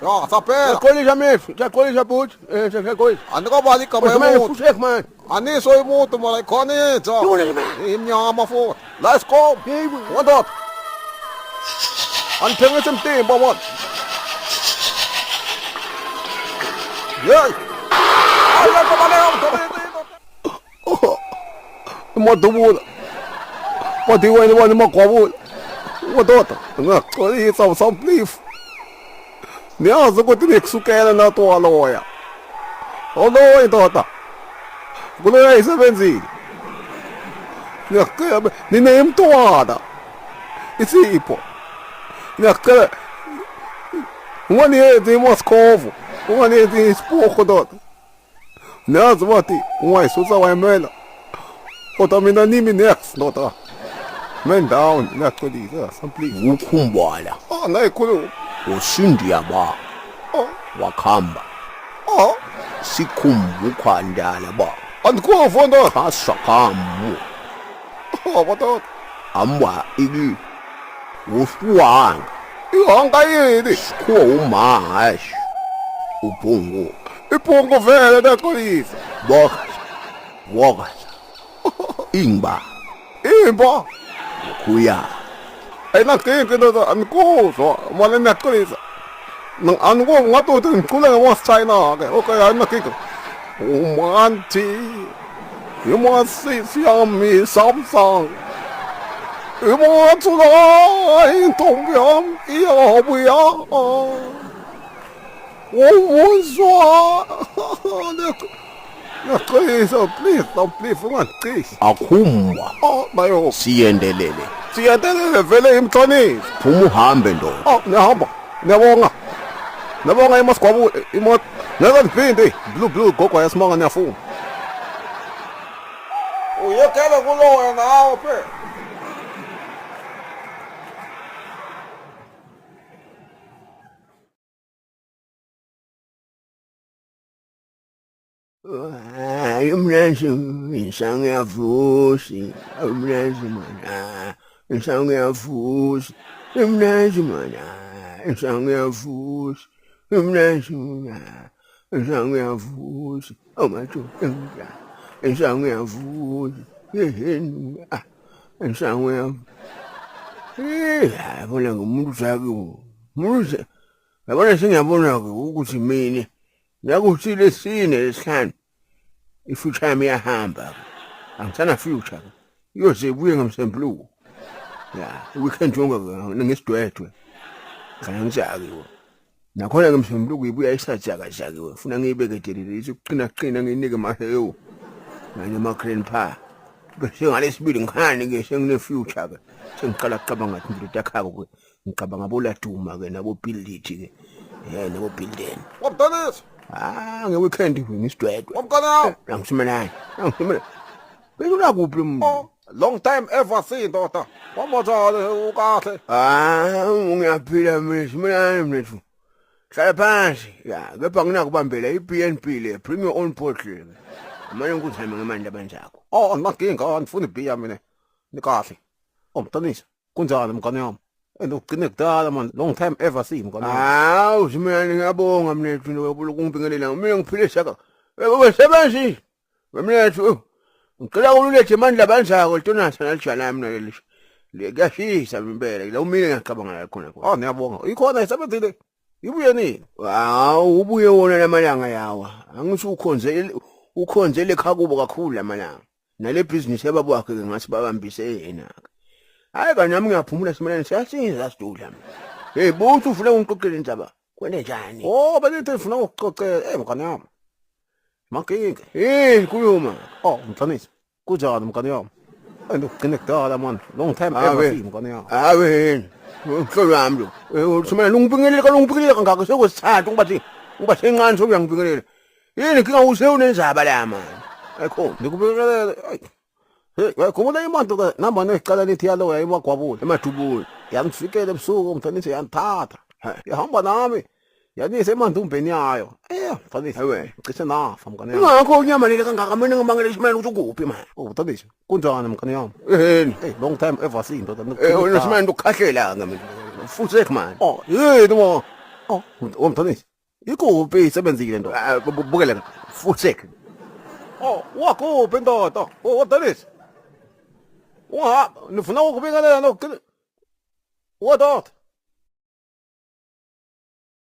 Ja, sapela. Kolisha mesmo, já kolisha put, já kolisha. Ano ka balik ka Mas may man, mo? fusek man. Ani soy mo tumalay kani. Yun na man. Imnyama fo. Let's go. Hey, What up? Antengin sem team bawat. Yay. Ay, ka balik ako. mo tubuda. Mo tiwa ni wani mo kwabu. Mo dota. Nga, koli some please. Niyazi ukuthi nikusukela nato aloya. Oloya dota. Kuloya isebenzile. Ngiyacela ninemntwana. Isipho. Ngiyacela unganiyenzi iMoscow. Unganiyenzi isipuko dota. Niyazi bathi ungayisusa wayimela. Kodwa mina nimi next dota. Man down, ngiyacela some please. Ukhumbala Oh, nayikhuluma. usindiya ba Oh, wakhamba oh. sikhumbukhwandala ba Andikuva dota. khasakamu Oh, dota. amba iki ufuwanga Ihonga yini? kho umahash ubhungu Iphungu vele naxolisa. boka ingba Imba. kuya Ayinankinga dota, andikuzwa. Mali naxolisa. Andikuva ngathi uthi ngicule ngamaSchina ke. Okay, ayinankinga. Umanti. Imasisi yami Samsung. Imathula intombi yami iyabuya. Umuzwa. Ngiyacela please ungangicisi. akhumba Oh, nayo. siyendelele Siyadelele vele imhlonisi. phuma uhambe ndoda Oh, niyahamba. Niyabonga. Niyabonga iMoscow imoto. Nezandiphinde. Blue gogo yasimanga niyafuna. Uyekele kuloya nawe phela. Umnansi ngisangiyavusi umnansi mana ngisangiyavusi umnansi mana ngisangiyavusi umnansi mana ngisangiyavusi omathunga ngisangiyavusi yehenu ngisangiyavusi yabona ngumuntu sakubo umuntu yabona singiyabona ukuthi mina yakuthi lesine lesihlanu ifuture yami iyahamba angisana future iyoze ibuye ngamsempuluko ya weekend yonke ngesidwedwe kangisake nakhona ngamsempuluko ibuya isajaka jake ufuna ngiyibekethelele isiqina nginike maheyo ngane macran pha bese ngalesibili ngikhani ke sengine future ke sengiqala ukucabanga ngathi into yakhako ngicabanga boladuma ke nabo buildity ke nabo building Wabdanis. ngeweekend ngisidwedwe Wabkana. Angisumelani. Beyula kuphi Oh, long time ever seen dota. Wamotha ukahle. Ungiyaphila mina simelani mnethu. Hlala phansi. Ya, kepha nginakubambela iBNB le, bring your own bottle. Manje ngikuthame ngemandla banjako. Oh, nakinga andifuni ibhiya mina. Nikahle. Oh, Mdanisa. Kunjani mngane wami? Ugcine kudala man, long time ever seen mngane wami. Simelani ngiyabonga mnethu nobula kungibingelela. Mina ngiphile shaka. Wesebenzi. Mnethu. Ngicela ukulethe amandla banjako litonasa nalijala mina leli. Kuyashisa impela la umile ngiyacabanga la khona khona. Oh, niyabonga. Ikhona isebenzile. Ibuye nini? Ubuye wona lamalanga yawa. Angisho ukhonzele khakubo kakhulu lamalanga. Nale business yababwakhe ngathi babambise yena. Hayi kanami ngiyaphumula simelane siyasinza sidudla mina. Hey buthi ufuna ungiqoqele indaba. Kwene njani? Oh, belithi ufuna ukucocela. Mngane wami. Makinga. Khuluma. Oh, Mdanisa. Kunjani mngane wami? Ugcine kudala man, long time ever seen mngane wami. Wena. Umhlolo wami lo. Simelane ungibingelela kangaka sekwesithathu ngiba sencane sokuyangibingelela. Yini kinga usewunenzaba la man. Ayikho. Ndikubingelele. Hey, kumele imanto ke namba necala lithi yalo yayimagwabula. Emadubula. Yangifikele ebusuku Mdanisa yanthatha. Yahamba nami. Yanise emandumbeni yayo. Mdanisa Hawe. cishe nafa mngane wami. Ingakho unyamalile kangaka mina ngimangele simelane ukuthi ukuphi man. Oh, Mdanisa. Kunjani mngane wami? Yini? Long time ever seen ndoda. Wena simelane ukukhahlela ngami. Futhi man. Oh, yini mo? Oh, umthonisi. Ikuphi isebenzile nto? Bukele full second. Oh, wakuphi ndoda? Oh, umthonisi. Nifuna ukubingelela nokugcina. What?